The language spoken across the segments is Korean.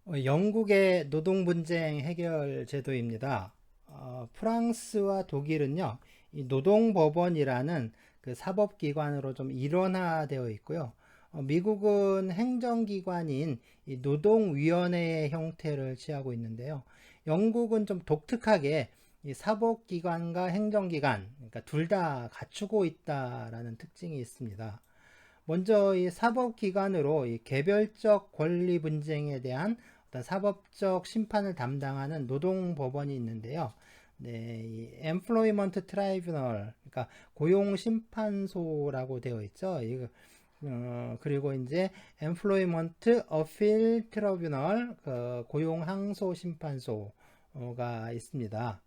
영국의 노동분쟁 해결 제도입니다. 프랑스와 독일은요, 이 노동법원이라는 그 사법기관으로 좀 일원화되어 있고요. 미국은 행정기관인 이 노동위원회의 형태를 취하고 있는데요. 영국은 좀 독특하게 이 사법기관과 행정기관, 그러니까 둘 다 갖추고 있다라는 특징이 있습니다. 먼저 이 사법기관으로 이 개별적 권리 분쟁에 대한 어떤 사법적 심판을 담당하는 노동법원이 있는데요. 네, 이 Employment Tribunal, 그러니까 고용심판소라고 되어 있죠. 그리고 이제 Employment Appeal Tribunal, 고용항소심판소가 있습니다.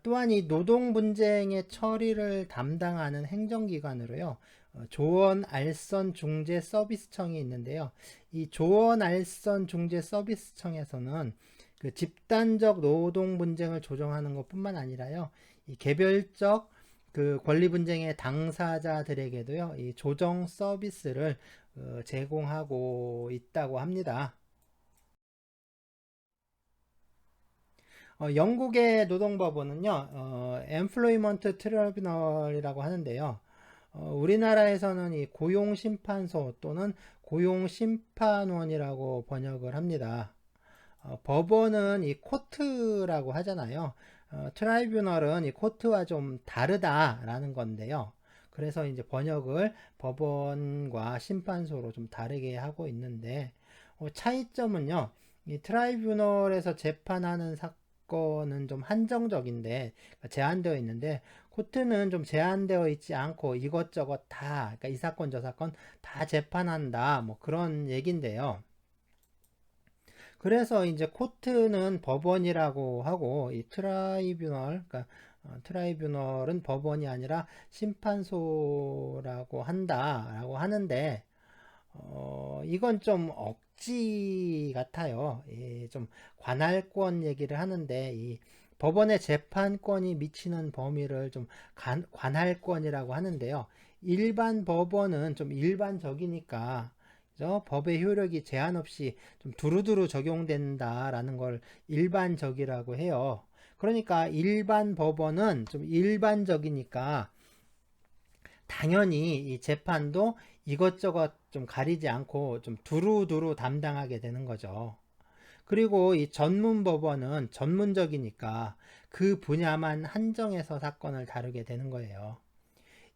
또한 이 노동 분쟁의 처리를 담당하는 행정기관으로요. 조언 알선 중재 서비스청이 있는데요. 이 조언 알선 중재 서비스청에서는 그 집단적 노동 분쟁을 조정하는 것뿐만 아니라요. 이 개별적 그 권리 분쟁의 당사자들에게도요. 이 조정 서비스를 제공하고 있다고 합니다. 영국의 노동법원은요, Employment Tribunal이라고 하는데요. 우리나라에서는 이 고용심판소 또는 고용심판원이라고 번역을 합니다. 법원은 이 코트라고 하잖아요. 트라이뷰널은 이 코트와 좀 다르다라는 건데요. 그래서 이제 번역을 법원과 심판소로 좀 다르게 하고 있는데, 차이점은요, 이 트라이뷰널에서 재판하는 사건은 좀 한정적인데, 그러니까 제한되어 있는데, 코트는 좀 제한되어 있지 않고 이것저것 다, 그러니까 이 사건 저 사건 다 재판한다, 뭐 그런 얘긴데요. 그래서 이제 코트는 법원이라고 하고 이 트라이뷰널, 그러니까 트라이뷰널은 법원이 아니라 심판소라고 한다라고 하는데 이건 좀 억지 같아요. 좀 관할권 얘기를 하는데 이 법원의 재판권이 미치는 범위를 좀 관할권이라고 하는데요. 일반 법원은 좀 일반적이니까 그죠? 법의 효력이 제한 없이 좀 두루두루 적용된다라는 걸 일반적이라고 해요. 그러니까 일반 법원은 좀 일반적이니까 당연히 이 재판도 이것저것 좀 가리지 않고 좀 두루두루 담당하게 되는 거죠. 그리고 이 전문 법원은 전문적이니까 그 분야만 한정해서 사건을 다루게 되는 거예요.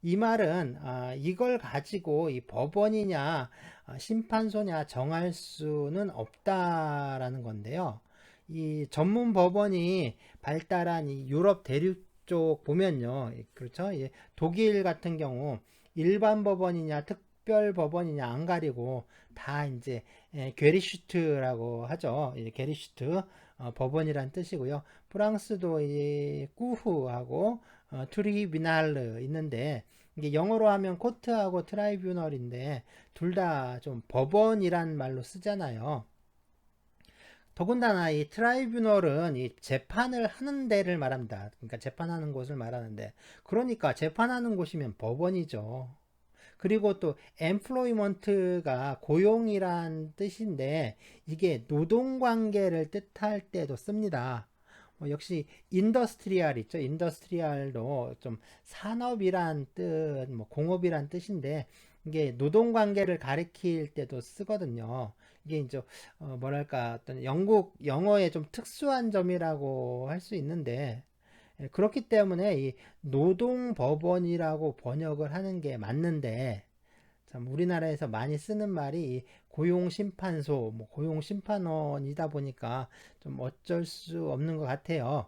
이 말은 이걸 가지고 이 법원이냐 심판소냐 정할 수는 없다라는 건데요. 이 전문 법원이 발달한 이 유럽 대륙 쪽 보면요. 그렇죠? 독일 같은 경우 일반 법원이냐 특별 법원이냐 안 가리고 다 이제 게리슈트라고 하죠. 게리슈트 법원이란 뜻이고요. 프랑스도 이 꾸후하고 트리비날르 있는데 이게 영어로 하면 코트하고 트라이뷰널인데 둘 다 좀 법원이란 말로 쓰잖아요. 더군다나 이 트라이뷰널은 이 재판을 하는 데를 말합니다. 그러니까 재판하는 곳을 말하는데 그러니까 재판하는 곳이면 법원이죠. 그리고 또 employment가 고용이란 뜻인데 이게 노동관계를 뜻할 때도 씁니다. 역시 인더스트리얼 있죠. 인더스트리얼도 좀 산업이란 뜻, 뭐 공업이란 뜻인데 이게 노동관계를 가리킬 때도 쓰거든요. 이게 이제 뭐랄까 어떤 영국 영어의 좀 특수한 점이라고 할 수 있는데 그렇기 때문에 이 노동법원이라고 번역을 하는 게 맞는데 참 우리나라에서 많이 쓰는 말이 이 고용심판소, 뭐 고용심판원이다 보니까 좀 어쩔 수 없는 것 같아요.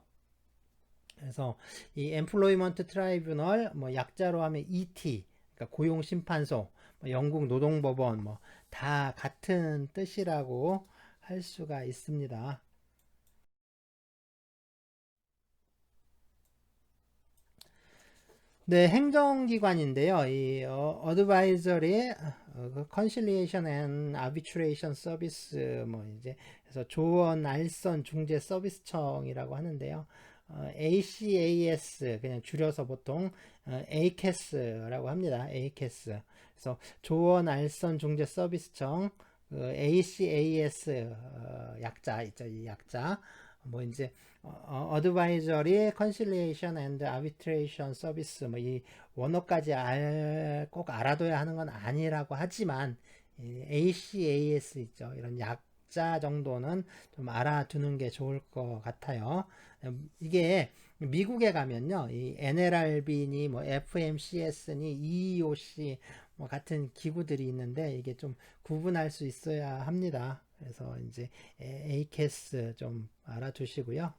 그래서 이 Employment Tribunal, 뭐 약자로 하면 ET, 그러니까 고용심판소, 뭐 영국 노동법원, 뭐 다 같은 뜻이라고 할 수가 있습니다. 네, 행정기관인데요. 이 Advisory, Conciliation and Arbitration Service, 뭐 이제 그래서 조언, 알선, 중재 서비스청이라고 하는데요. ACAS 그냥 줄여서 보통 ACAS라고 합니다. ACAS. 그래서 조언, 알선, 중재 서비스청. 그 ACAS 약자 있죠. 이 약자 뭐 이제 Advisory, Conciliation and Arbitration Service 뭐 이 원어까지 꼭 알아둬야 하는 건 아니라고 하지만 ACAS 있죠. 이런 약자 정도는 좀 알아두는 게 좋을 것 같아요. 이게 미국에 가면요, 이 NLRB니 뭐 FMCS니 EEOC 뭐 같은 기구들이 있는데 이게 좀 구분할 수 있어야 합니다. 그래서 이제 ACAS 좀 알아두시고요.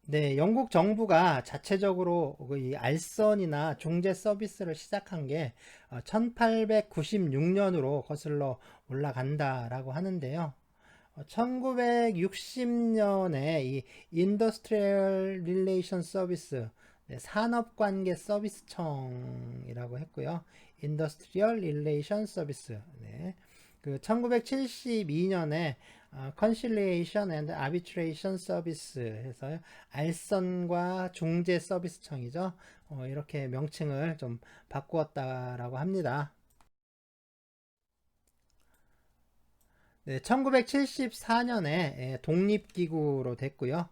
네, 영국 정부가 자체적으로 이 알선이나 중재 서비스를 시작한 게 1896년으로 거슬러 올라간다라고 하는데요. 1960년에 이 인더스트리얼 릴레이션 서비스 산업관계 서비스청이라고 했고요. 인더스트리얼 릴레이션 서비스. 네. 그 1972년에 컨실리에이션 앤드 아비트레이션 서비스 해서 알선과 중재 서비스청이죠. 이렇게 명칭을 좀 바꾸었다라고 합니다. 네, 1974년에 독립기구로 됐고요.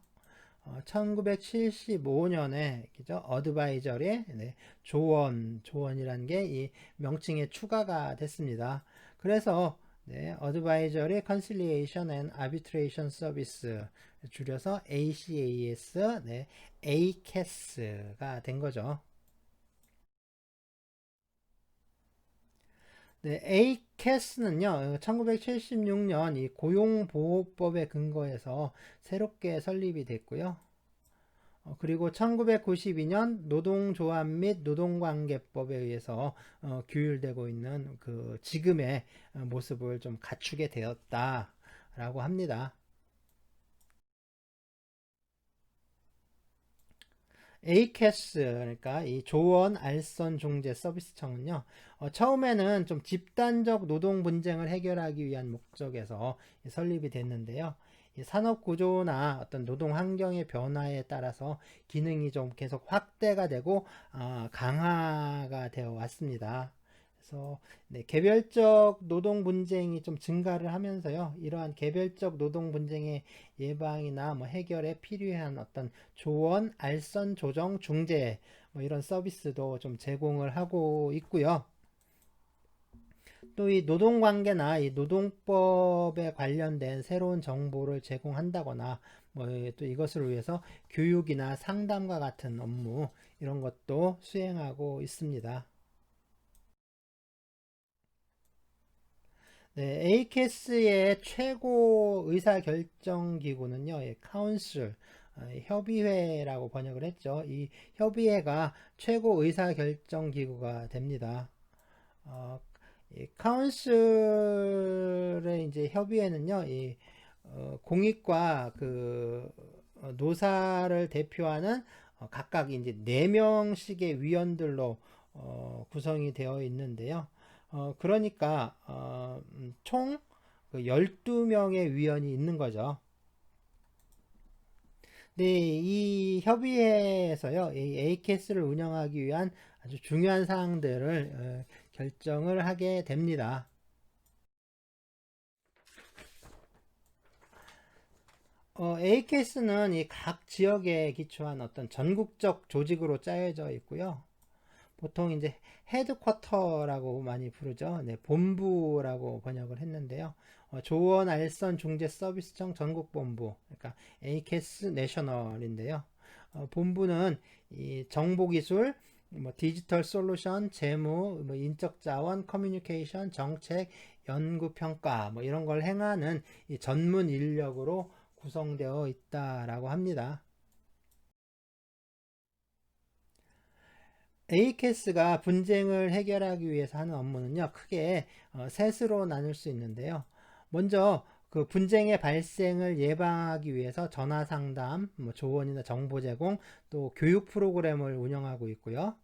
1975년에 그죠? 어드바이저리 조언이라는 게 이 명칭에 추가가 됐습니다. 그래서 어드바이저리 컨실리에이션 앤 아비트레이션 서비스 줄여서 ACAS, ACAS가 된 거죠. 네, ACAS는요, 1976년 이 고용보호법에 근거해서 새롭게 설립이 됐고요. 그리고 1992년 노동조합 및 노동관계법에 의해서 규율되고 있는 그 지금의 모습을 좀 갖추게 되었다라고 합니다. ACAS 그러니까 이 조언 알선 중재 서비스청은요. 처음에는 좀 집단적 노동 분쟁을 해결하기 위한 목적에서 설립이 됐는데요. 이 산업 구조나 어떤 노동 환경의 변화에 따라서 기능이 좀 계속 확대가 되고 강화가 되어 왔습니다. 그래서 개별적 노동 분쟁이 좀 증가를 하면서요. 이러한 개별적 노동 분쟁의 예방이나 뭐 해결에 필요한 어떤 조언, 알선, 조정, 중재 뭐 이런 서비스도 좀 제공을 하고 있고요. 또 이 노동관계나 이 노동법에 관련된 새로운 정보를 제공한다거나 뭐 또 이것을 위해서 교육이나 상담과 같은 업무 이런 것도 수행하고 있습니다. 네, ACAS의 최고 의사결정 기구는요, 카운슬, 협의회라고 번역을 했죠. 이 협의회가 최고 의사결정 기구가 됩니다. 어, 이 카운슬의 이제 협의회는요, 공익과 그 노사를 대표하는 각각 이제 4명씩의 위원들로 구성이 되어 있는데요. 그러니까 총 12명의 위원이 있는 거죠. 네, 이 협의회에서요, 이 ACAS를 운영하기 위한 아주 중요한 사항들을 결정을 하게 됩니다. ACAS는 이 각 지역에 기초한 어떤 전국적 조직으로 짜여져 있고요. 보통 이제 헤드쿼터라고 많이 부르죠. 네, 본부라고 번역을 했는데요. 조원 알선 중재 서비스청 전국본부, 그러니까 ACAS 내셔널인데요. 본부는 이 정보기술, 뭐 디지털 솔루션, 재무, 뭐 인적 자원, 커뮤니케이션, 정책, 연구 평가 뭐 이런 걸 행하는 이 전문 인력으로 구성되어 있다라고 합니다. ACAS가 분쟁을 해결하기 위해서 하는 업무는요, 크게 셋으로 나눌 수 있는데요. 먼저 그 분쟁의 발생을 예방하기 위해서 전화 상담, 뭐 조언이나 정보 제공, 또 교육 프로그램을 운영하고 있고요.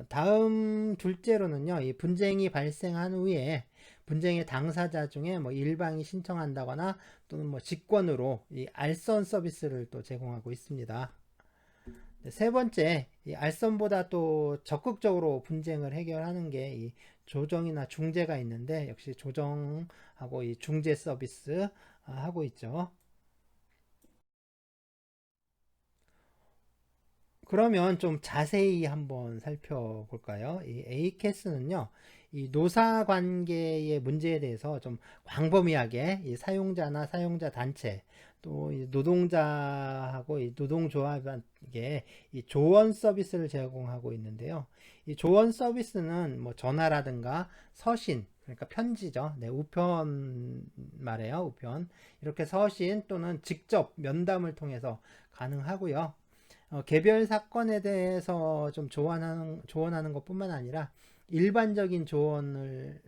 다음 둘째로는요, 이 분쟁이 발생한 후에 분쟁의 당사자 중에 뭐 일방이 신청한다거나 또는 뭐 직권으로 이 알선 서비스를 또 제공하고 있습니다. 세 번째, 이 알선보다 또 적극적으로 분쟁을 해결하는 게 이 조정이나 중재가 있는데 역시 조정하고 이 중재 서비스 하고 있죠. 그러면 좀 자세히 한번 살펴볼까요? 이 ACAS는요, 이 노사 관계의 문제에 대해서 좀 광범위하게 이 사용자나 사용자 단체, 또 이 노동자하고 이 노동조합에게 이 조언 서비스를 제공하고 있는데요. 이 조언 서비스는 뭐 전화라든가 서신, 그러니까 편지죠. 네, 우편 말해요, 우편. 이렇게 서신 또는 직접 면담을 통해서 가능하고요. 개별 사건에 대해서 좀 조언하는 것뿐만 아니라 일반적인 조언을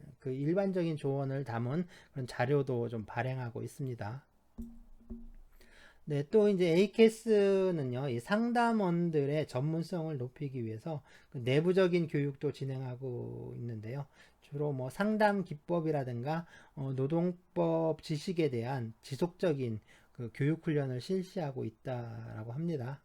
담은 그런 자료도 좀 발행하고 있습니다. 네, 또 이제 ACAS는요, 이 상담원들의 전문성을 높이기 위해서 그 내부적인 교육도 진행하고 있는데요. 주로 뭐 상담 기법이라든가 노동법 지식에 대한 지속적인 그 교육 훈련을 실시하고 있다라고 합니다.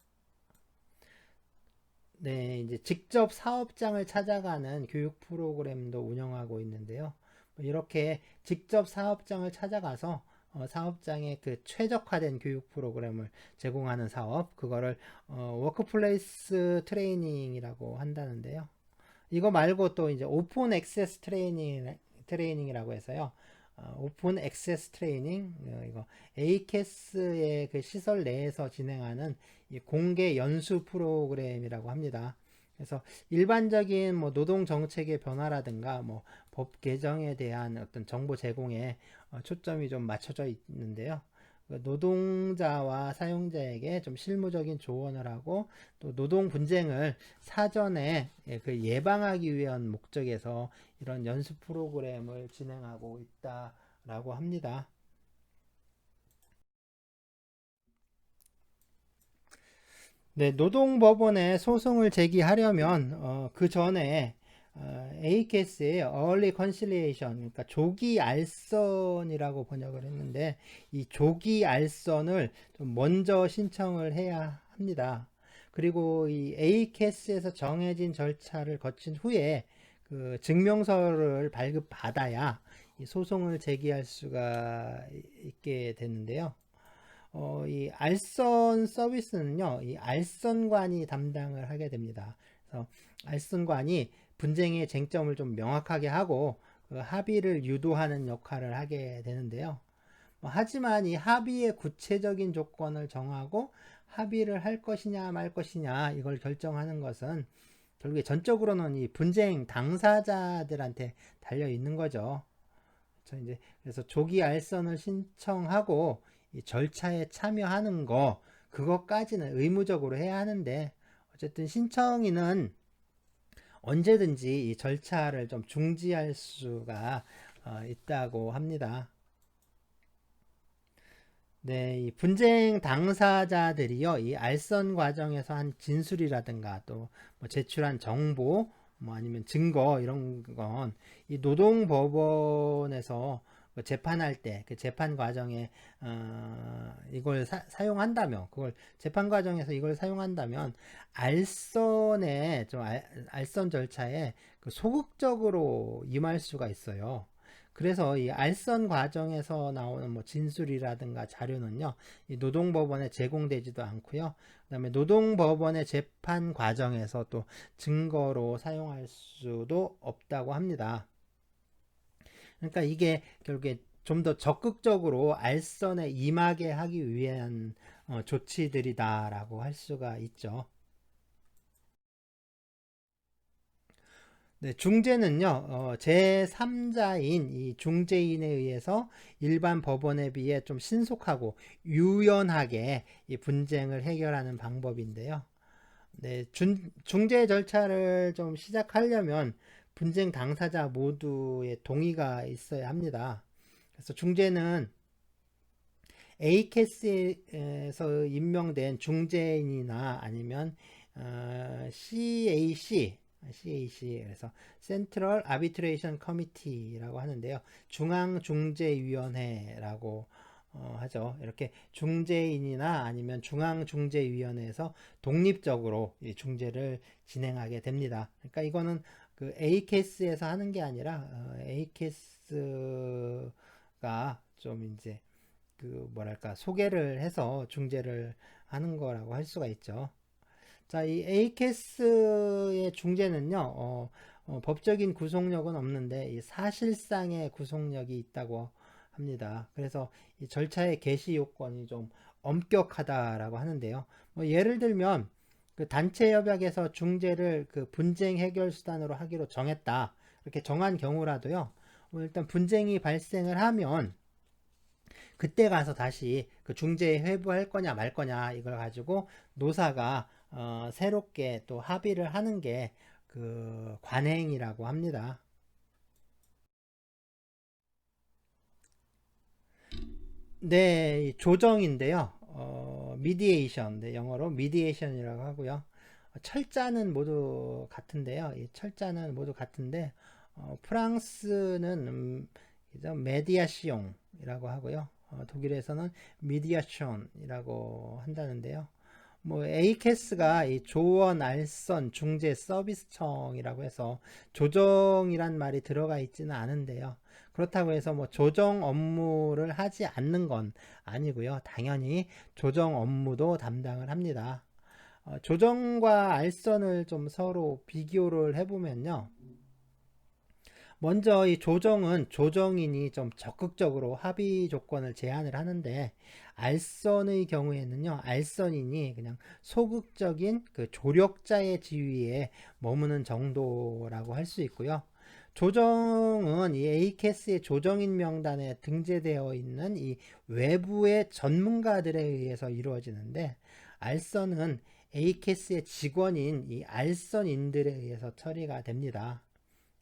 네, 이제 직접 사업장을 찾아가는 교육 프로그램도 운영하고 있는데요. 이렇게 직접 사업장을 찾아가서 사업장에 그 최적화된 교육 프로그램을 제공하는 사업, 그거를 워크플레이스 트레이닝이라고 한다는데요. 이거 말고 또 이제 오픈 액세스 트레이닝이라고 해서요. 오픈 액세스 트레이닝 이거 ACAS의 그 시설 내에서 진행하는 이 공개 연수 프로그램이라고 합니다. 그래서 일반적인 뭐 노동 정책의 변화라든가 뭐 법 개정에 대한 어떤 정보 제공에 초점이 좀 맞춰져 있는데요. 노동자와 사용자에게 좀 실무적인 조언을 하고 또 노동 분쟁을 사전에 그 예방하기 위한 목적에서 이런 연수 프로그램을 진행하고 있다라고 합니다. 네, 노동법원에 소송을 제기하려면 그 전에 ACAS의 Early Conciliation, 그러니까 조기 알선이라고 번역을 했는데 이 조기 알선을 좀 먼저 신청을 해야 합니다. 그리고 이 ACAS에서 정해진 절차를 거친 후에 그 증명서를 발급받아야 이 소송을 제기할 수가 있게 되는데요. 이 알선 서비스는요, 이 알선관이 담당을 하게 됩니다. 그래서 알선관이 분쟁의 쟁점을 좀 명확하게 하고 그 합의를 유도하는 역할을 하게 되는데요. 하지만 이 합의의 구체적인 조건을 정하고 합의를 할 것이냐 말 것이냐 이걸 결정하는 것은 결국에 전적으로는 이 분쟁 당사자들한테 달려 있는 거죠. 그래서 조기 알선을 신청하고 이 절차에 참여하는 거 그것까지는 의무적으로 해야 하는데 어쨌든 신청인은 언제든지 이 절차를 좀 중지할 수가 있다고 합니다. 네, 이 분쟁 당사자들이요, 이 알선 과정에서 한 진술이라든가 또뭐 제출한 정보, 뭐 아니면 증거 이런 건 이 노동법원에서 그 재판할 때 그 재판 과정에 이걸 사용한다면 그걸 재판 과정에서 이걸 사용한다면 알선의 좀 알선 절차에 그 소극적으로 임할 수가 있어요. 그래서 이 알선 과정에서 나오는 뭐 진술이라든가 자료는요, 이 노동법원에 제공되지도 않고요. 그다음에 노동법원의 재판 과정에서 또 증거로 사용할 수도 없다고 합니다. 그러니까 이게 결국에 좀 더 적극적으로 알선에 임하게 하기 위한 조치들이다라고 할 수가 있죠. 네, 중재는요, 제3자인 이 중재인에 의해서 일반 법원에 비해 좀 신속하고 유연하게 이 분쟁을 해결하는 방법인데요. 네, 중재 절차를 좀 시작하려면 분쟁 당사자 모두의 동의가 있어야 합니다. 그래서 중재는 ACAS에서 임명된 중재인이나 아니면 CAC 그래서 Central Arbitration Committee라고 하는데요. 중앙중재위원회라고 하죠. 이렇게 중재인이나 아니면 중앙중재위원회에서 독립적으로 이 중재를 진행하게 됩니다. 그러니까 이거는 그 A케이스에서 하는 게 아니라 A케이스가 좀 이제 그 뭐랄까 소개를 해서 중재를 하는 거라고 할 수가 있죠. 자, 이 A케이스의 중재는요, 법적인 구속력은 없는데 이 사실상의 구속력이 있다고 합니다. 그래서 이 절차의 개시 요건이 좀 엄격하다라고 하는데요. 뭐 예를 들면 그 단체 협약에서 중재를 그 분쟁 해결 수단으로 하기로 정했다. 이렇게 정한 경우라도요. 일단 분쟁이 발생을 하면 그때 가서 다시 그 중재에 회부할 거냐 말 거냐 이걸 가지고 노사가 새롭게 또 합의를 하는 게 그 관행이라고 합니다. 네, 조정인데요. 미디에이션, 네, 영어로 미디에이션이라고 하고요. 철자는 모두 같은데요. 이 철자는 모두 같은데 프랑스는 메디아시옹이라고 하고요. 독일에서는 미디아션이라고 한다는데요. 뭐 에이캐스가 이 조언 알선 중재 서비스청이라고 해서 조정이란 말이 들어가 있지는 않은데요. 그렇다고 해서 뭐 조정 업무를 하지 않는 건 아니고요. 당연히 조정 업무도 담당을 합니다. 조정과 알선을 좀 서로 비교를 해보면요. 먼저 이 조정은 조정인이 좀 적극적으로 합의 조건을 제안을 하는데 알선의 경우에는요. 알선인이 그냥 소극적인 그 조력자의 지위에 머무는 정도라고 할 수 있고요. 조정은 이 A캐스의 조정인 명단에 등재되어 있는 이 외부의 전문가들에 의해서 이루어지는데 알선은 A캐스의 직원인 이 알선인들에 의해서 처리가 됩니다.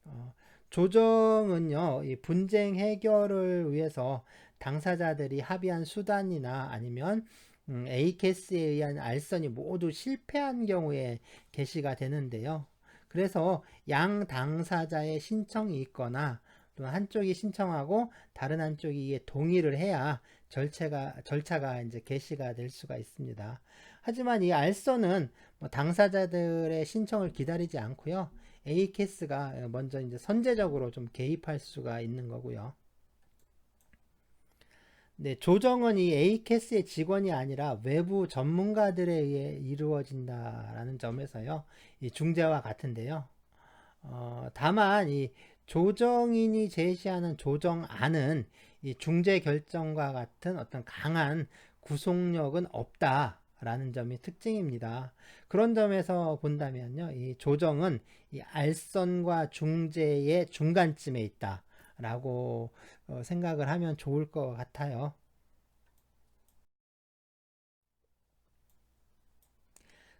어, 조정은요, 이 분쟁 해결을 위해서 당사자들이 합의한 수단이나 아니면 A캐스에 의한 알선이 모두 실패한 경우에 개시가 되는데요. 그래서 양 당사자의 신청이 있거나 또 한쪽이 신청하고 다른 한쪽이 이에 동의를 해야 절차가 이제 개시가 될 수가 있습니다. 하지만 이 알선은 뭐 당사자들의 신청을 기다리지 않고요. A캐스가 먼저 이제 선제적으로 좀 개입할 수가 있는 거고요. 네, 조정은 이 A캐스의 직원이 아니라 외부 전문가들에 의해 이루어진다라는 점에서요. 이 중재와 같은데요. 다만 이 조정인이 제시하는 조정안은 이 중재 결정과 같은 어떤 강한 구속력은 없다라는 점이 특징입니다. 그런 점에서 본다면요, 이 조정은 이 알선과 중재의 중간쯤에 있다라고 생각을 하면 좋을 것 같아요.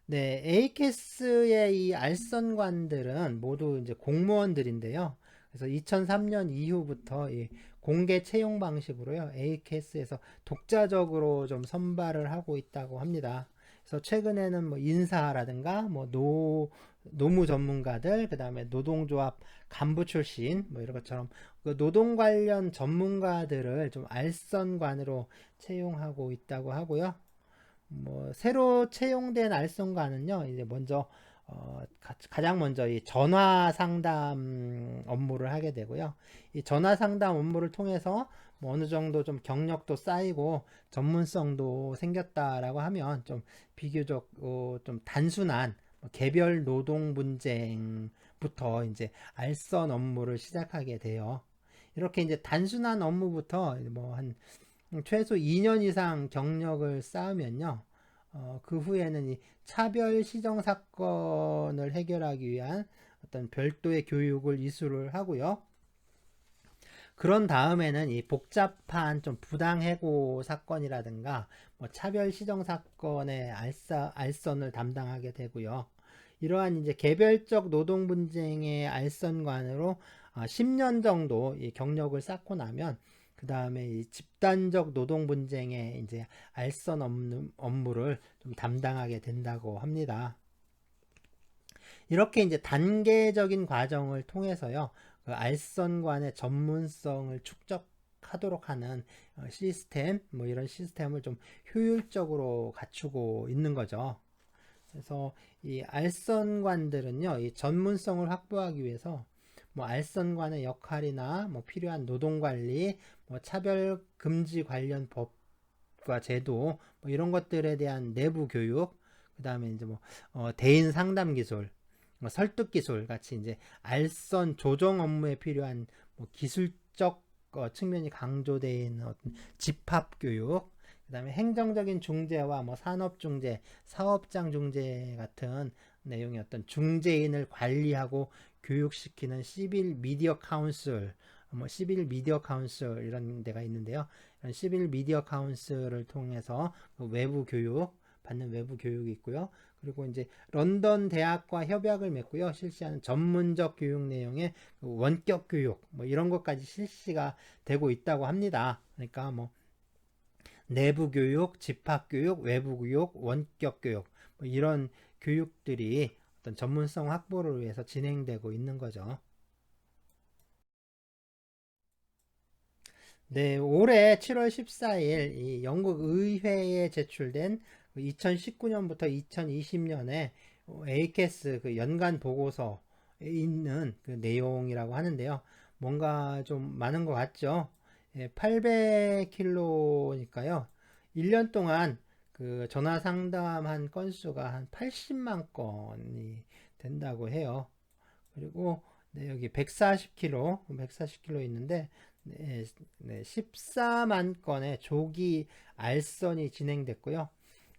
네, 에이캐스의 이 알선관들은 모두 이제 공무원들인데요. 그래서 2003년 이후부터 이 공개 채용 방식으로요, 에이캐스에서 독자적으로 좀 선발을 하고 있다고 합니다. 그래서 최근에는 뭐 인사라든가 뭐 노무 전문가들, 그 다음에 노동조합 간부 출신, 뭐 이런 것처럼 그 노동 관련 전문가들을 좀 알선관으로 채용하고 있다고 하고요. 뭐 새로 채용된 알선관은요 이제 먼저 가장 먼저 이 전화 상담 업무를 하게 되고요. 이 전화 상담 업무를 통해서 뭐 어느 정도 좀 경력도 쌓이고 전문성도 생겼다라고 하면 좀 비교적 좀 단순한 뭐 개별 노동 분쟁부터 이제 알선 업무를 시작하게 돼요. 이렇게 이제 단순한 업무부터 뭐한 최소 2년 이상 경력을 쌓으면요. 그 후에는 이 차별 시정 사건을 해결하기 위한 어떤 별도의 교육을 이수를 하고요. 그런 다음에는 이 복잡한 좀 부당해고 사건이라든가 뭐 차별 시정 사건의 알선을 담당하게 되고요. 이러한 이제 개별적 노동 분쟁의 알선관으로 10년 정도 이 경력을 쌓고 나면 그 다음에 이 집단적 노동 분쟁의 이제 알선 업무를 좀 담당하게 된다고 합니다. 이렇게 이제 단계적인 과정을 통해서요, 그 알선관의 전문성을 하도록 하는 시스템, 뭐 이런 시스템을 좀 효율적으로 갖추고 있는 거죠. 그래서 이 알선관들은요, 이 전문성을 확보하기 위해서 뭐 알선관의 역할이나 뭐 필요한 노동관리, 뭐 차별 금지 관련 법과 제도, 뭐 이런 것들에 대한 내부 교육, 그 다음에 이제 뭐 대인 상담 기술, 뭐 설득 기술 같이 이제 알선 조정 업무에 필요한 뭐 기술적 측면이 강조되어 있는 어떤 집합 교육, 그다음에 행정적인 중재와 뭐 산업 중재, 사업장 중재 같은 내용의 어떤 중재인을 관리하고 교육시키는 시빌 미디어 카운슬, 뭐 시빌 미디어 카운슬 이런 데가 있는데요. 이런 시빌 미디어 카운슬을 통해서 그 외부 교육 받는 외부 교육이 있고요. 그리고 이제 런던 대학과 협약을 맺고요. 실시하는 전문적 교육 내용의 원격 교육 뭐 이런 것까지 실시가 되고 있다고 합니다. 그러니까 뭐 내부 교육, 집합 교육, 외부 교육, 원격 교육 뭐 이런 교육들이 어떤 전문성 확보를 위해서 진행되고 있는 거죠. 네, 올해 7월 14일 이 영국 의회에 제출된 2019년부터 2020년에 ACAS 그 연간 보고서에 있는 그 내용이라고 하는데요. 뭔가 좀 많은 것 같죠? 800km니까요. 1년 동안 그 전화 상담한 건수가 한 80만 건이 된다고 해요. 그리고 네, 여기 140km 있는데 네, 14만 건의 조기 알선이 진행됐고요.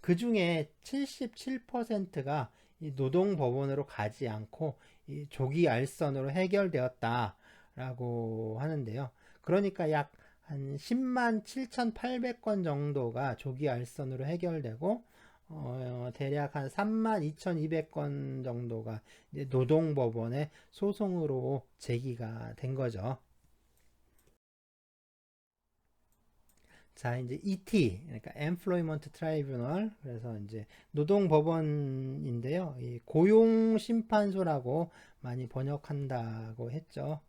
그 중에 77%가 이 노동법원으로 가지 않고 이 조기 알선으로 해결되었다라고 하는데요. 그러니까 약 한 10만 7,800건 정도가 조기 알선으로 해결되고 대략 한 32,200건 정도가 이제 노동법원의 소송으로 제기가 된 거죠. 자, 이제 ET, 그러니까 Employment Tribunal, 그래서 이제 노동법원인데요. 이 고용심판소라고 많이 번역한다고 했죠.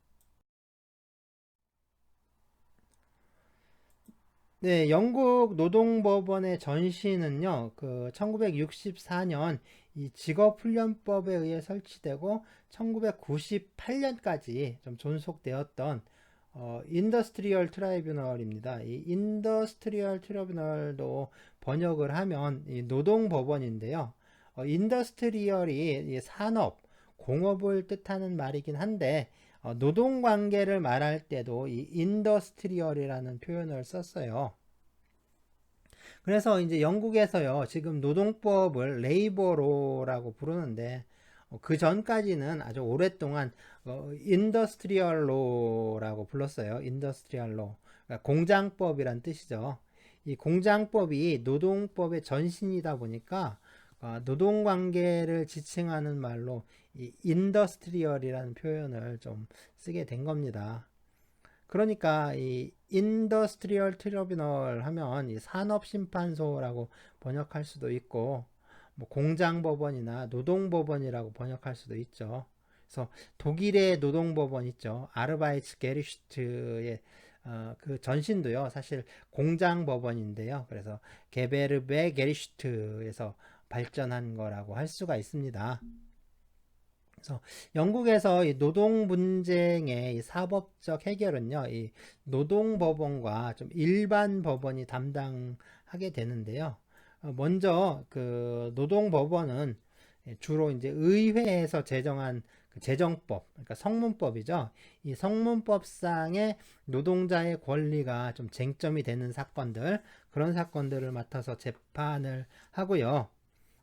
네, 영국 노동법원의 전시는요, 그 1964년 이 직업훈련법에 의해 설치되고 1998년까지 좀 존속되었던 인더스트리얼 트라이뷰널입니다. 이 인더스트리얼 트라이뷰널도 번역을 하면 이 노동법원인데요. 인더스트리얼이 산업, 공업을 뜻하는 말이긴 한데 노동 관계를 말할 때도 이 인더스트리얼이라는 표현을 썼어요. 그래서 이제 영국에서요, 지금 노동법을 레이버로라고 부르는데, 그 전까지는 아주 오랫동안 인더스트리얼로라고 불렀어요. 인더스트리얼로. 그러니까 공장법이란 뜻이죠. 이 공장법이 노동법의 전신이다 보니까 노동관계를 지칭하는 말로 이 인더스트리얼이라는 표현을 좀 쓰게 된 겁니다. 그러니까 이 인더스트리얼 트리뷰널 하면 이 산업심판소라고 번역할 수도 있고 뭐 공장법원이나 노동법원이라고 번역할 수도 있죠. 그래서 독일의 노동법원 있죠. 아르바이츠 게리슈트의 그 전신도요. 사실 공장법원인데요. 그래서 게베르베 게리슈트에서 발전한 거라고 할 수가 있습니다. 그래서 영국에서 이 노동 분쟁의 이 사법적 해결은요, 이 노동법원과 좀 일반 법원이 담당하게 되는데요. 먼저 그 노동법원은 주로 이제 의회에서 제정한 그 제정법, 그러니까 성문법이죠. 이 성문법상의 노동자의 권리가 좀 쟁점이 되는 사건들, 그런 사건들을 맡아서 재판을 하고요.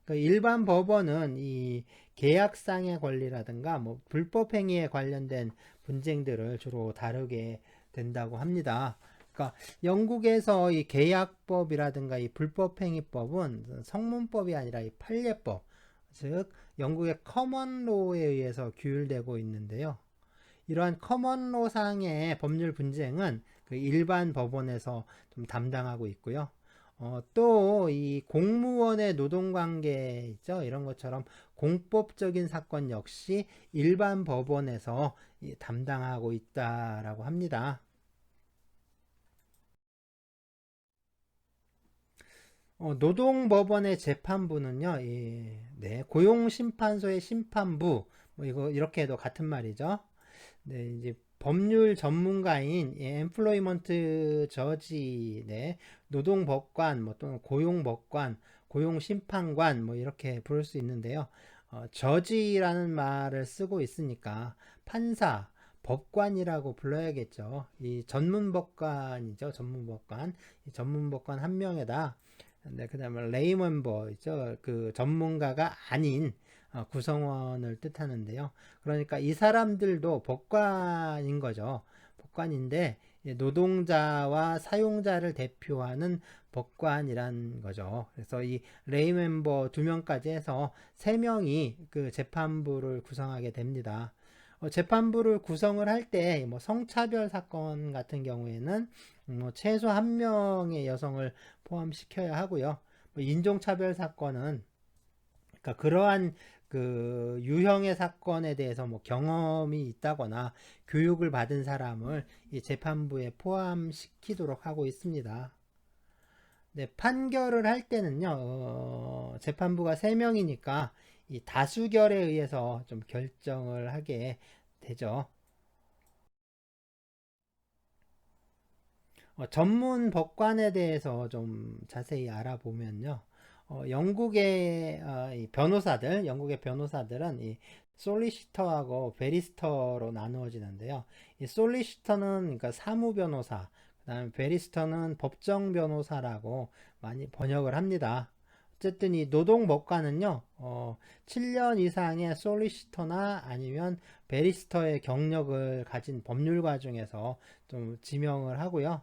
그 일반 법원은 이 계약상의 권리라든가 뭐 불법 행위에 관련된 분쟁들을 주로 다루게 된다고 합니다. 그러니까 영국에서 이 계약법이라든가 이 불법행위법은 성문법이 아니라 이 판례법, 즉 영국의 커먼로에 의해서 규율되고 있는데요. 이러한 커먼로 상의 법률 분쟁은 그 일반 법원에서 좀 담당하고 있고요. 또 이 공무원의 노동관계 있죠. 이런 것처럼 공법적인 사건 역시 일반 법원에서 담당하고 있다라고 합니다. 노동법원의 재판부는요, 네, 고용심판소의 심판부, 뭐 이거 이렇게 해도 같은 말이죠. 네, 이제 법률 전문가인 엠플로이먼트 저지, 네, 노동법관, 뭐 또는 고용법관, 고용심판관, 뭐 이렇게 부를 수 있는데요. 저지라는 말을 쓰고 있으니까 판사, 법관이라고 불러야겠죠. 이 전문법관이죠, 전문법관. 이 전문법관 한 명에다, 네, 그 다음에 레이먼버 있죠, 그 전문가가 아닌 구성원을 뜻하는데요. 그러니까 이 사람들도 법관인 거죠. 법관인데 노동자와 사용자를 대표하는 법관이란 거죠. 그래서 이 레이 멤버 2명까지 해서 3명이 그 재판부를 구성하게 됩니다. 재판부를 구성을 할 때 뭐 성차별 사건 같은 경우에는 뭐 최소 1명의 여성을 포함시켜야 하고요. 뭐 인종차별 사건은, 그러니까 그러한 그 유형의 사건에 대해서 뭐 경험이 있다거나 교육을 받은 사람을 이 재판부에 포함시키도록 하고 있습니다. 네, 판결을 할 때는요, 재판부가 3명이니까 이 다수결에 의해서 좀 결정을 하게 되죠. 전문 법관에 대해서 좀 자세히 알아보면요. 이 변호사들, 영국의 변호사들은 이 솔리시터하고 베리스터로 나누어지는데요. 이 솔리시터는 그러니까 사무 변호사, 그다음에 베리스터는 법정 변호사라고 많이 번역을 합니다. 어쨌든 이 노동 법관은요, 7년 이상의 솔리시터나 아니면 베리스터의 경력을 가진 법률가 중에서 좀 지명을 하고요.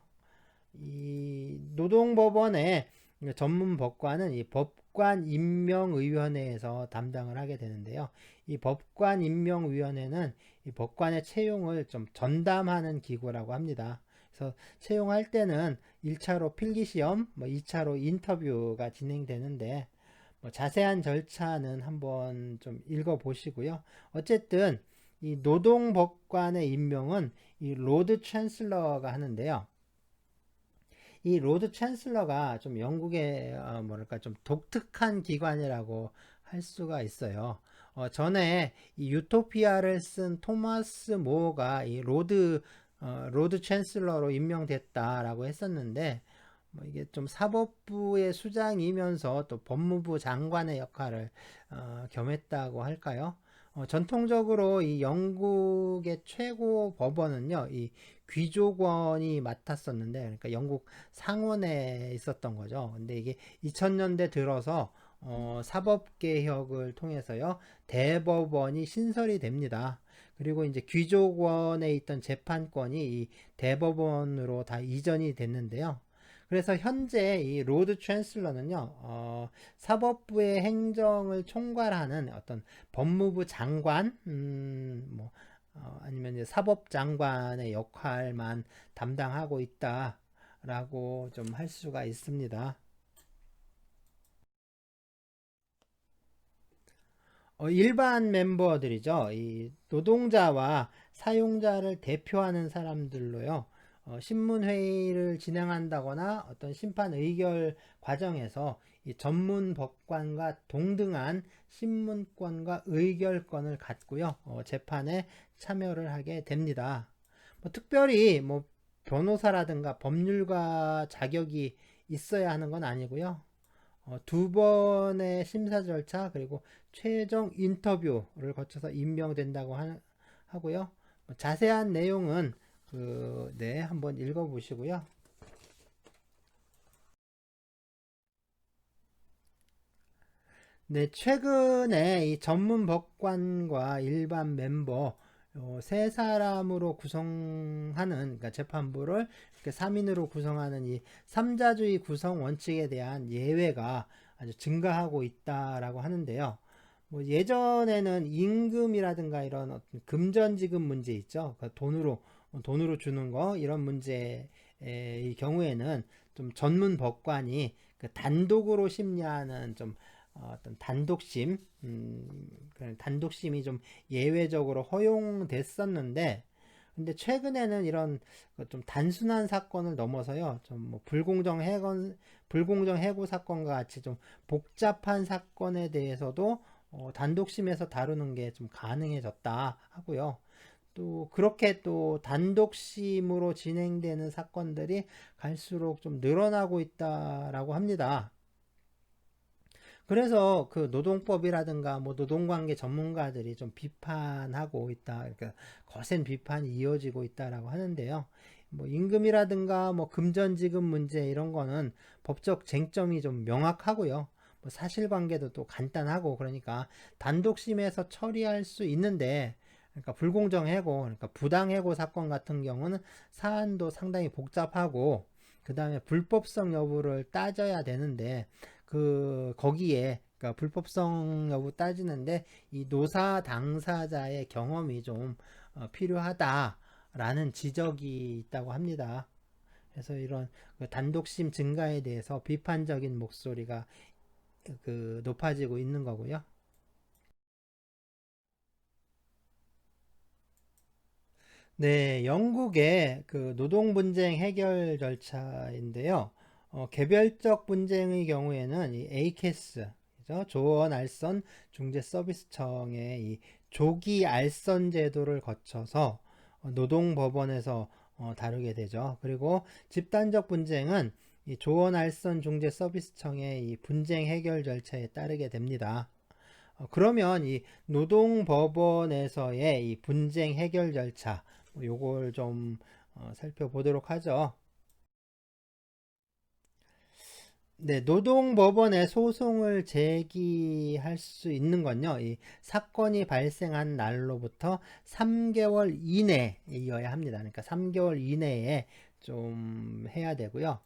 이 노동법원의 전문 법관은 이 법관 임명위원회에서 담당을 하게 되는데요. 이 법관 임명위원회는 이 법관의 채용을 좀 전담하는 기구라고 합니다. 그래서 채용할 때는 1차로 필기시험, 뭐 2차로 인터뷰가 진행되는데, 뭐 자세한 절차는 한번 좀 읽어보시고요. 어쨌든 이 노동법관의 임명은 이 로드 찬슬러가 하는데요. 이 로드 찬슬러가 좀 영국의 뭐랄까 좀 독특한 기관이라고 할 수가 있어요. 전에 이 유토피아를 쓴 토마스 모어가 이 로드 찬슬러로 임명됐다라고 했었는데, 뭐 이게 좀 사법부의 수장이면서 또 법무부 장관의 역할을 겸했다고 할까요? 전통적으로 이 영국의 최고 법원은요, 이 귀족원이 맡았었는데, 그러니까 영국 상원에 있었던 거죠. 근데 이게 2000년대 들어서 사법개혁을 통해서요, 대법원이 신설이 됩니다. 그리고 이제 귀족원에 있던 재판권이 이 대법원으로 다 이전이 됐는데요. 그래서 현재 이 로드 챈슬러는요, 사법부의 행정을 총괄하는 어떤 법무부 장관, 뭐, 아니면 이제 사법장관의 역할만 담당하고 있다라고 좀 할 수가 있습니다. 일반 멤버들이죠. 이 노동자와 사용자를 대표하는 사람들로요. 신문회의를 진행한다거나 어떤 심판 의결 과정에서 이 전문 법관과 동등한 신문권과 의결권을 갖고요. 재판에 참여를 하게 됩니다. 뭐 특별히 뭐 변호사라든가 법률가 자격이 있어야 하는 건 아니고요. 2번의 심사 절차 그리고 최종 인터뷰를 거쳐서 임명된다고 하고요. 자세한 내용은 네, 한번 읽어보시고요. 네, 최근에 이 전문 법관과 일반 멤버 세 사람으로 구성하는, 그러니까 재판부를 이렇게 3인으로 구성하는 이 삼자주의 구성 원칙에 대한 예외가 아주 증가하고 있다라고 하는데요. 뭐 예전에는 임금이라든가 이런 어떤 금전지급 문제 있죠. 그 돈으로 주는 거 이런 문제의 경우에는 좀 전문 법관이 그 단독으로 심리하는 좀 어떤 단독심이 좀 예외적으로 허용됐었는데, 근데 최근에는 이런 좀 단순한 사건을 넘어서요, 좀 뭐 불공정 해고 사건과 같이 좀 복잡한 사건에 대해서도 단독심에서 다루는 게 좀 가능해졌다 하고요. 또 그렇게 또 단독심으로 진행되는 사건들이 갈수록 좀 늘어나고 있다라고 합니다. 그래서 그 노동법이라든가 뭐 노동관계 전문가들이 좀 비판하고 있다. 그러니까 거센 비판이 이어지고 있다라고 하는데요. 뭐 임금이라든가 뭐 금전지급 문제 이런 거는 법적 쟁점이 좀 명확하고요. 뭐 사실관계도 또 간단하고 그러니까 단독심에서 처리할 수 있는데, 그러니까 불공정해고, 그러니까 부당해고 사건 같은 경우는 사안도 상당히 복잡하고 그 다음에 불법성 여부를 따져야 되는데, 거기에 그러니까 불법성 여부 따지는데 이 노사 당사자의 경험이 좀 필요하다라는 지적이 있다고 합니다. 그래서 이런 그 단독심 증가에 대해서 비판적인 목소리가 높아지고 있는 거고요. 네, 영국의 그 노동 분쟁 해결 절차인데요. 개별적 분쟁의 경우에는 이 ACAS, 그죠? 조언 알선 중재 서비스청의 이 조기 알선 제도를 거쳐서 노동법원에서 다루게 되죠. 그리고 집단적 분쟁은 이 조언 알선 중재 서비스청의 이 분쟁 해결 절차에 따르게 됩니다. 그러면 이 노동법원에서의 이 분쟁 해결 절차, 요걸 좀 살펴보도록 하죠. 네, 노동법원에 소송을 제기할 수 있는 건요, 이 사건이 발생한 날로부터 3개월 이내여야 합니다. 그러니까 3개월 이내에 좀 해야 되고요.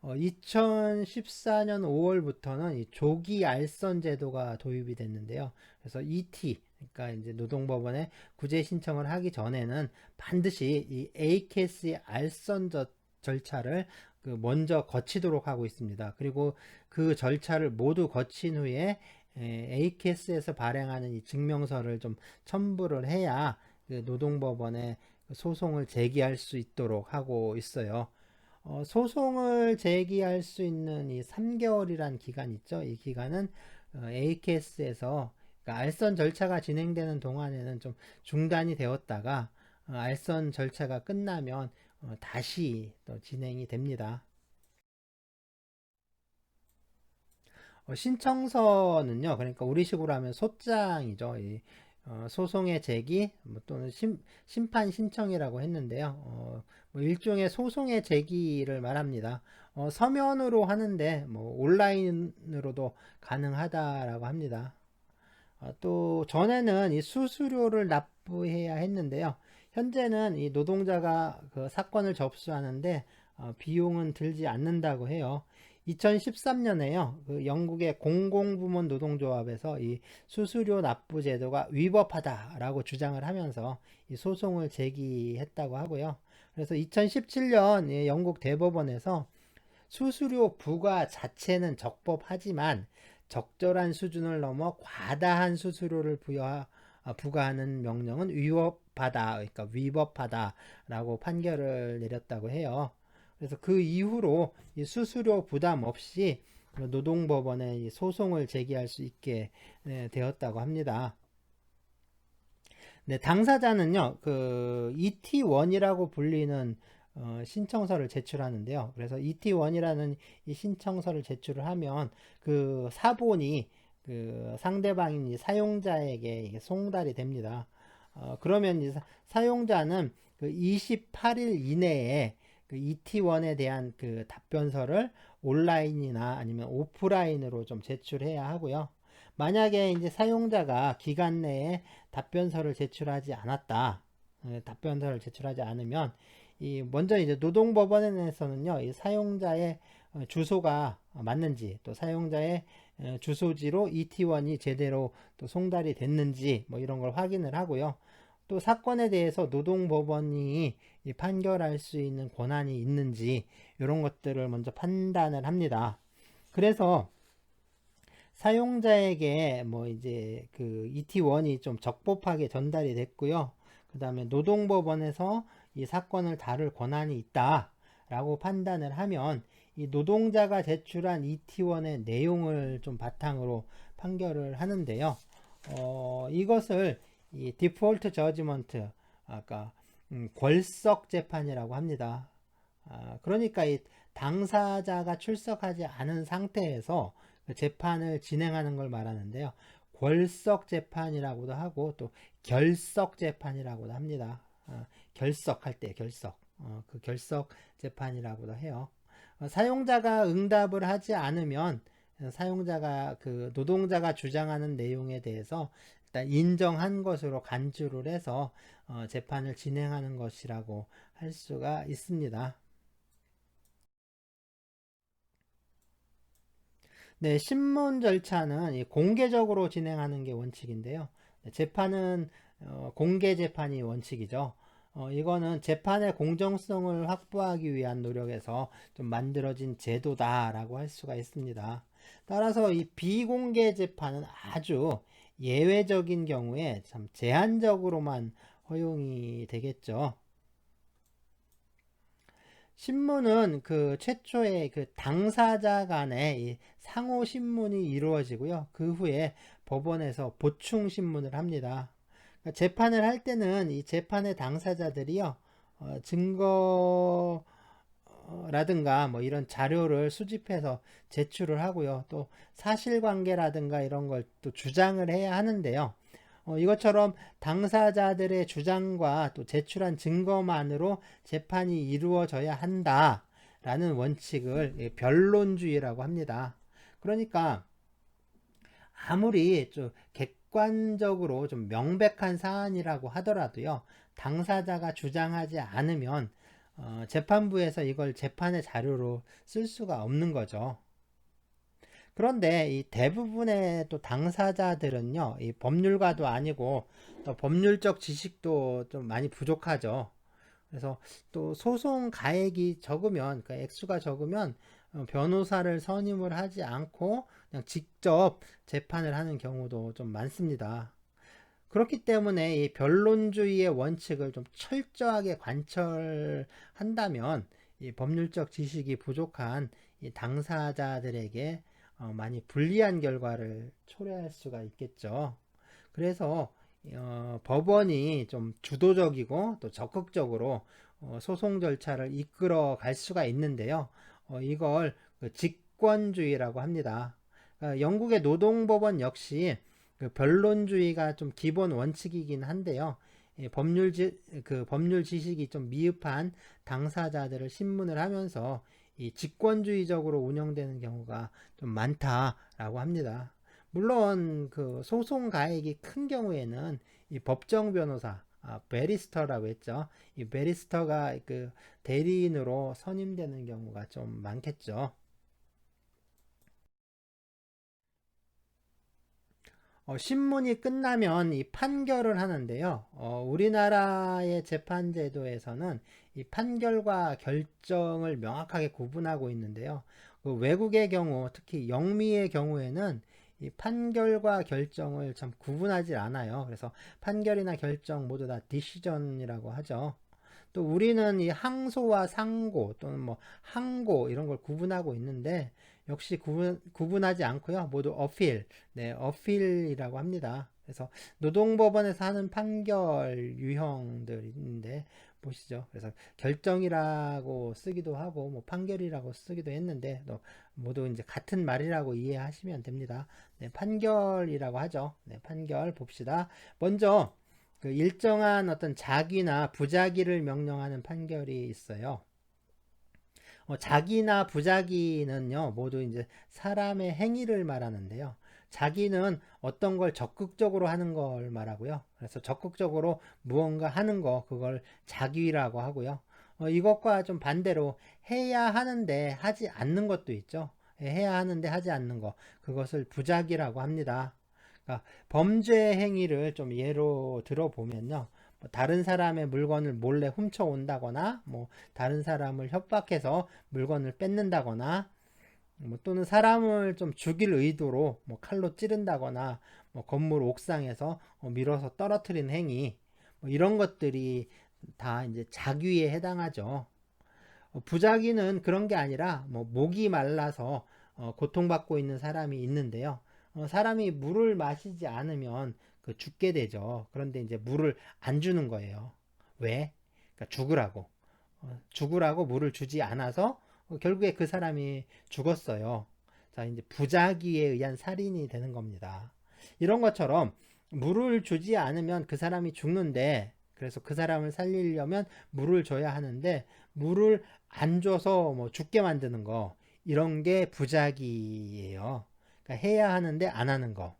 2014년 5월부터는 이 조기 알선 제도가 도입이 됐는데요. 그래서 ET, 그러니까 이제 노동법원에 구제 신청을 하기 전에는 반드시 이 ACAS의 알선 절차를 먼저 거치도록 하고 있습니다. 그리고 그 절차를 모두 거친 후에 ACAS에서 발행하는 이 증명서를 좀 첨부를 해야 그 노동법원에 소송을 제기할 수 있도록 하고 있어요. 소송을 제기할 수 있는 이 3개월이란 기간 있죠. 이 기간은 ACAS에서 그러니까 알선 절차가 진행되는 동안에는 좀 중단이 되었다가 알선 절차가 끝나면 다시 또 진행이 됩니다. 신청서는요, 그러니까 우리식으로 하면 소장이죠. 이, 소송의 제기 뭐 또는 심판 신청이라고 했는데요. 뭐 일종의 소송의 제기를 말합니다. 서면으로 하는데 뭐 온라인으로도 가능하다라고 합니다. 또 전에는 이 수수료를 납부해야 했는데요. 현재는 이 노동자가 그 사건을 접수하는데 비용은 들지 않는다고 해요. 2013년에요. 그 영국의 공공부문 노동조합에서 이 수수료 납부 제도가 위법하다라고 주장을 하면서 이 소송을 제기했다고 하고요. 그래서 2017년 영국 대법원에서 수수료 부과 자체는 적법하지만 적절한 수준을 넘어 과다한 수수료를 부과하는 명령은 위법하다, 그러니까 위법하다라고 판결을 내렸다고 해요. 그래서 그 이후로 이 수수료 부담 없이 노동법원에 소송을 제기할 수 있게 되었다고 합니다. 네, 당사자는요, 그 ET1이라고 불리는 신청서를 제출하는데요. 그래서 ET1이라는 이 신청서를 제출을 하면 그 사본이 그 상대방인 이 사용자에게 송달이 됩니다. 그러면 이 사용자는 그 28일 이내에 그 ET1에 대한 그 답변서를 온라인이나 아니면 오프라인으로 좀 제출해야 하고요. 만약에 이제 사용자가 기간 내에 답변서를 제출하지 않았다. 답변서를 제출하지 않으면 이 먼저 이제 노동법원에서는요, 이 사용자의 주소가 맞는지, 또 사용자의 주소지로 ET1이 제대로 또 송달이 됐는지 뭐 이런 걸 확인을 하고요. 또 사건에 대해서 노동법원이 판결할 수 있는 권한이 있는지 이런 것들을 먼저 판단을 합니다. 그래서 사용자에게 뭐 이제 그 ET1이 좀 적법하게 전달이 됐고요. 그 다음에 노동법원에서 이 사건을 다룰 권한이 있다라고 판단을 하면 이 노동자가 제출한 ET1의 내용을 좀 바탕으로 판결을 하는데요. 이것을 이 디폴트 저지먼트, 아까 권석 재판이라고 합니다. 그러니까 이 당사자가 출석하지 않은 상태에서 그 재판을 진행하는 걸 말하는데요. 권석 재판이라고도 하고 또 결석 재판이라고도 합니다. 결석할 때 결석, 그 결석 재판이라고도 해요. 사용자가 응답을 하지 않으면 사용자가 그 노동자가 주장하는 내용에 대해서 일단 인정한 것으로 간주를 해서 재판을 진행하는 것이라고 할 수가 있습니다. 네, 신문 절차는 공개적으로 진행하는 게 원칙인데요. 재판은 공개 재판이 원칙이죠. 이거는 재판의 공정성을 확보하기 위한 노력에서 좀 만들어진 제도다라고 할 수가 있습니다. 따라서 이 비공개 재판은 아주 예외적인 경우에 참 제한적으로만 허용이 되겠죠. 신문은 그 최초의 그 당사자 간의 이 상호 신문이 이루어지고요. 그 후에 법원에서 보충 신문을 합니다. 그러니까 재판을 할 때는 이 재판의 당사자들이요, 증거라든가 뭐 이런 자료를 수집해서 제출을 하고요. 또 사실관계라든가 이런 걸 또 주장을 해야 하는데요. 이것처럼 당사자들의 주장과 또 제출한 증거만으로 재판이 이루어져야 한다라는 원칙을 변론주의라고 합니다. 그러니까 아무리 좀 객관적으로 좀 명백한 사안이라고 하더라도요, 당사자가 주장하지 않으면 재판부에서 이걸 재판의 자료로 쓸 수가 없는 거죠. 그런데 이 대부분의 또 당사자들은요, 이 법률가도 아니고 또 법률적 지식도 좀 많이 부족하죠. 그래서 또 소송 가액이 적으면, 그러니까 액수가 적으면 변호사를 선임을 하지 않고 그냥 직접 재판을 하는 경우도 좀 많습니다. 그렇기 때문에 이 변론주의의 원칙을 좀 철저하게 관철한다면 이 법률적 지식이 부족한 이 당사자들에게 많이 불리한 결과를 초래할 수가 있겠죠. 그래서 법원이 좀 주도적이고 또 적극적으로 소송 절차를 이끌어 갈 수가 있는데요. 이걸 그 직권주의라고 합니다. 영국의 노동법원 역시 그 변론주의가 좀 기본 원칙이긴 한데요. 그 법률 지식이 좀 미흡한 당사자들을 신문을 하면서 이 직권주의적으로 운영되는 경우가 좀 많다라고 합니다. 물론 그 소송 가액이 큰 경우에는 이 법정 변호사, 베리스터라고 했죠. 이 베리스터가 그 대리인으로 선임되는 경우가 좀 많겠죠. 신문이 끝나면 이 판결을 하는데요. 우리나라의 재판제도에서는 이 판결과 결정을 명확하게 구분하고 있는데요. 그 외국의 경우, 특히 영미의 경우에는 이 판결과 결정을 참 구분하지 않아요. 그래서 판결이나 결정 모두 다 디시전이라고 하죠. 또 우리는 이 항소와 상고 또는 뭐 항고 이런 걸 구분하고 있는데 역시 구분하지 않고요. 모두 어필, 네, 어필이라고 합니다. 그래서 노동법원에서 하는 판결 유형들인데 보시죠. 그래서 결정이라고 쓰기도 하고 뭐 판결이라고 쓰기도 했는데 모두 이제 같은 말이라고 이해하시면 됩니다. 네, 판결이라고 하죠. 네, 판결 봅시다. 먼저 그 일정한 어떤 자기나 부자기를 명령하는 판결이 있어요. 자기나 부자기는요, 모두 이제 사람의 행위를 말하는데요. 자기는 어떤 걸 적극적으로 하는 걸 말하고요. 그래서 적극적으로 무언가 하는 거, 그걸 자기라고 하고요. 이것과 좀 반대로 해야 하는데 하지 않는 것도 있죠. 해야 하는데 하지 않는 거, 그것을 부자기라고 합니다. 그러니까 범죄 행위를 좀 예로 들어보면요. 뭐 다른 사람의 물건을 몰래 훔쳐 온다거나, 뭐 다른 사람을 협박해서 물건을 뺏는다거나, 뭐 또는 사람을 좀 죽일 의도로 뭐 칼로 찌른다거나, 뭐 건물 옥상에서 밀어서 떨어뜨린 행위, 뭐 이런 것들이 다 이제 자귀에 해당하죠. 부작위는 그런 게 아니라 뭐 목이 말라서 고통받고 있는 사람이 있는데요. 사람이 물을 마시지 않으면 그 죽게 되죠. 그런데 이제 물을 안 주는 거예요. 왜? 그러니까 죽으라고 물을 주지 않아서 결국에 그 사람이 죽었어요. 자, 이제 부작위에 의한 살인이 되는 겁니다. 이런 것처럼 물을 주지 않으면 그 사람이 죽는데, 그래서 그 사람을 살리려면 물을 줘야 하는데 물을 안 줘서 뭐 죽게 만드는 거, 이런 게 부작위예요. 그러니까 해야 하는데 안 하는 거.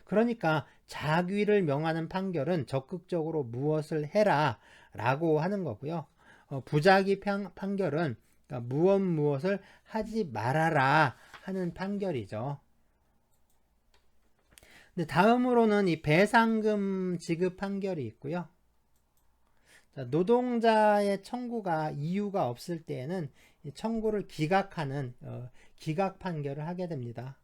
그러니까 자귀를 명하는 판결은 적극적으로 무엇을 해라 라고 하는 거고요. 부작위 판결은 그러니까 무엇을 하지 말아라 하는 판결이죠. 근데 다음으로는 이 배상금 지급 판결이 있고요. 자, 노동자의 청구가 이유가 없을 때에는 이 청구를 기각하는 기각 판결을 하게 됩니다.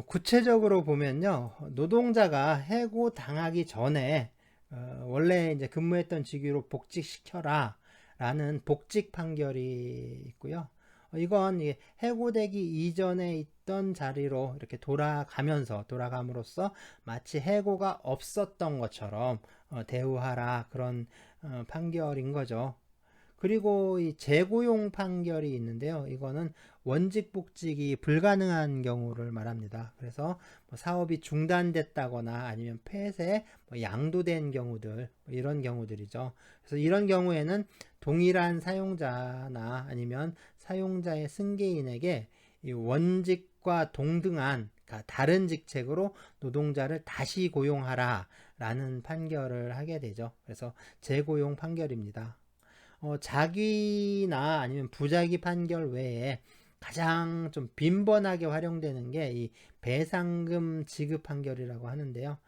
구체적으로 보면요, 노동자가 해고 당하기 전에 원래 이제 근무했던 직위로 복직시켜라 라는 복직 판결이 있고요. 이건 해고되기 이전에 있던 자리로 이렇게 돌아감으로써 마치 해고가 없었던 것처럼 대우하라, 그런 판결인 거죠. 그리고 이 재고용 판결이 있는데요. 이거는 원직 복직이 불가능한 경우를 말합니다. 그래서 뭐 사업이 중단됐다거나 아니면 폐쇄, 뭐 양도된 경우들, 뭐 이런 경우들이죠. 그래서 이런 경우에는 동일한 사용자나 아니면 사용자의 승계인에게 이 원직과 동등한, 그러니까 다른 직책으로 노동자를 다시 고용하라 라는 판결을 하게 되죠. 그래서 재고용 판결입니다. 자귀나 아니면 부자기 판결 외에 가장 좀 빈번하게 활용되는 게 이 배상금 지급 판결이라고 하는데요.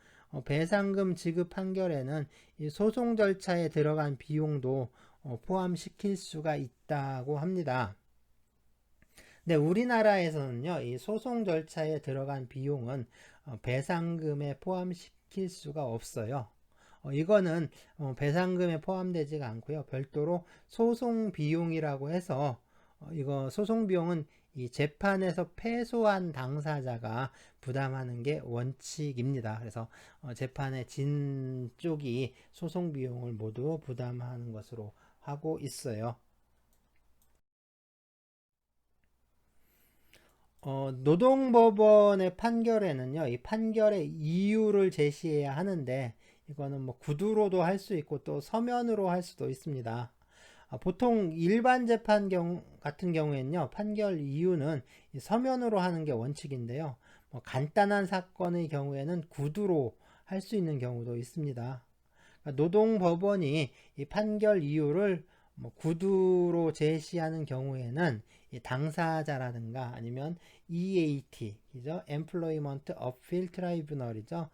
배상금 지급 판결에는 이 소송 절차에 들어간 비용도 포함시킬 수가 있다고 합니다. 근데 우리나라에서는요, 이 소송 절차에 들어간 비용은 배상금에 포함시킬 수가 없어요. 이거는 배상금에 포함되지가 않고요. 별도로 소송 비용이라고 해서 이거 소송 비용은 이 재판에서 패소한 당사자가 부담하는 게 원칙입니다. 그래서 재판에 진 쪽이 소송 비용을 모두 부담하는 것으로 하고 있어요. 노동법원의 판결에는요, 이 판결의 이유를 제시해야 하는데, 이거는 뭐 구두로도 할 수 있고 또 서면으로 할 수도 있습니다. 보통 일반 재판 같은 경우에는요, 판결 이유는 서면으로 하는 게 원칙인데요. 뭐 간단한 사건의 경우에는 구두로 할 수 있는 경우도 있습니다. 그러니까 노동법원이 이 판결 이유를 뭐 구두로 제시하는 경우에는 이 당사자라든가 아니면 EAT, 이죠? Employment Appeal Tribunal이죠.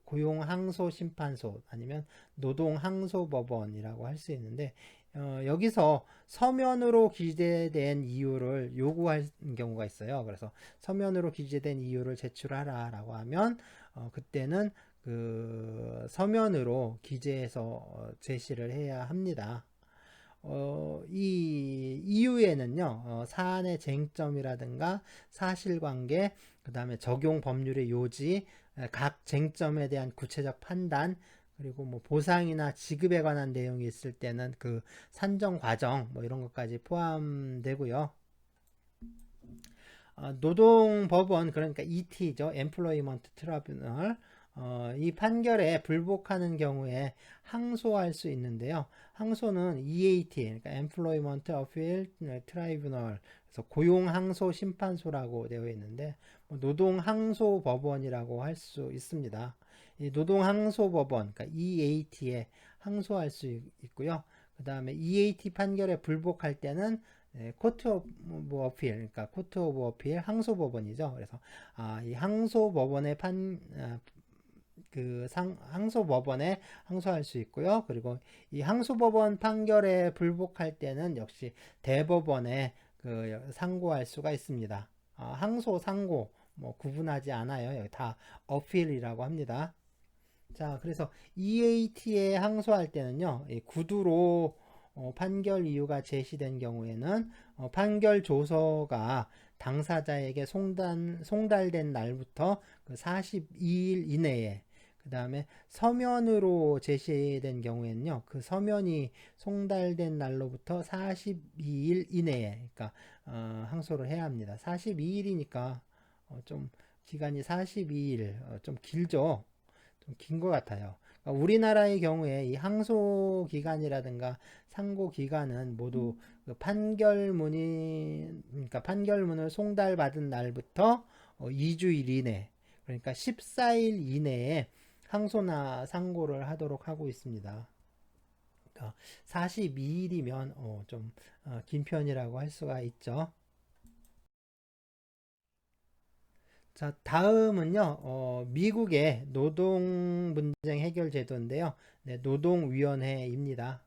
고용 항소 심판소 아니면 노동 항소 법원이라고 할 수 있는데, 여기서 서면으로 기재된 이유를 요구하는 경우가 있어요. 그래서 서면으로 기재된 이유를 제출하라라고 하면 그때는 그 서면으로 기재해서 제시를 해야 합니다. 이 이유에는요, 사안의 쟁점이라든가 사실관계, 그 다음에 적용 법률의 요지, 각 쟁점에 대한 구체적 판단, 그리고 뭐 보상이나 지급에 관한 내용이 있을 때는 그 산정 과정, 뭐 이런 것까지 포함되고요. 노동법원, 그러니까 ET죠. Employment Tribunal. 이 판결에 불복하는 경우에 항소할 수 있는데요. 항소는 EAT, 그러니까 Employment Appeal Tribunal, 그래서 고용 항소 심판소라고 되어 있는데, 노동 항소 법원이라고 할 수 있습니다. 이 노동 항소 법원, 그러니까 EAT에 항소할 수 있고요. 그 다음에 EAT 판결에 불복할 때는 코트 오브 어필, 그러니까 코트 오브 어필 항소법원이죠. 그래서 이 항소법원의 항소법원에 항소할 수 있고요. 그리고 이 항소법원 판결에 불복할 때는 역시 대법원에 상고할 수가 있습니다. 항소, 상고 뭐 구분하지 않아요. 여기 다 어필이라고 합니다. 자, 그래서 EAT에 항소할 때는요, 이 구두로 판결 이유가 제시된 경우에는 판결 조서가 당사자에게 송달된 날부터 그 42일 이내에, 그 다음에 서면으로 제시된 경우에는요, 그 서면이 송달된 날로부터 42일 이내에, 그러니까 항소를 해야 합니다. 42일이니까 좀 기간이 42일, 좀 길죠. 좀 긴 것 같아요. 그러니까 우리나라의 경우에 이 항소 기간이라든가 상고 기간은 모두 그 그러니까 판결문을 송달받은 날부터 2주일 이내, 그러니까 14일 이내에 항소나 상고를 하도록 하고 있습니다. 그러니까 42일이면 좀 긴 편이라고 할 수가 있죠. 자, 다음은요, 미국의 노동 분쟁 해결 제도인데요. 네, 노동위원회입니다.